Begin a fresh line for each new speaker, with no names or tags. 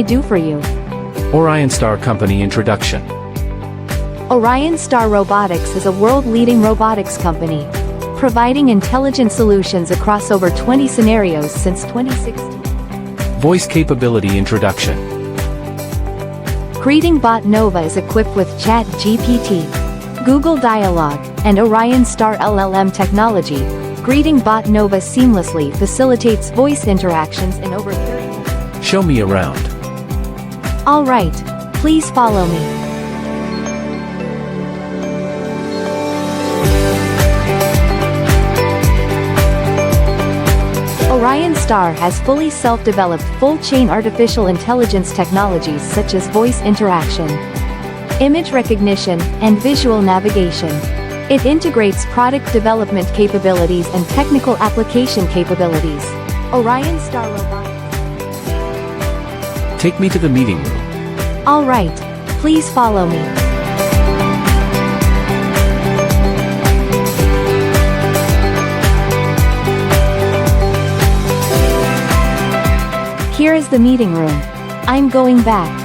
I do for you?
Orion Star Company Introduction.
Orion Star Robotics is a world-leading robotics company, providing intelligent solutions across over 20 scenarios since 2016.
Voice Capability Introduction.
GreetingBot Nova is equipped with ChatGPT, Google Dialog, and Orion Star LLM technology. GreetingBot Nova seamlessly facilitates voice interactions in over 30.
Show me around.
All right, please follow me. Orion Star has fully self-developed full-chain artificial intelligence technologies such as voice interaction, image recognition, and visual navigation. It integrates product development capabilities and technical application capabilities. Orion Star Robotics.
Take me to the meeting room.
All right, please follow me. Here is the meeting room. I'm going back.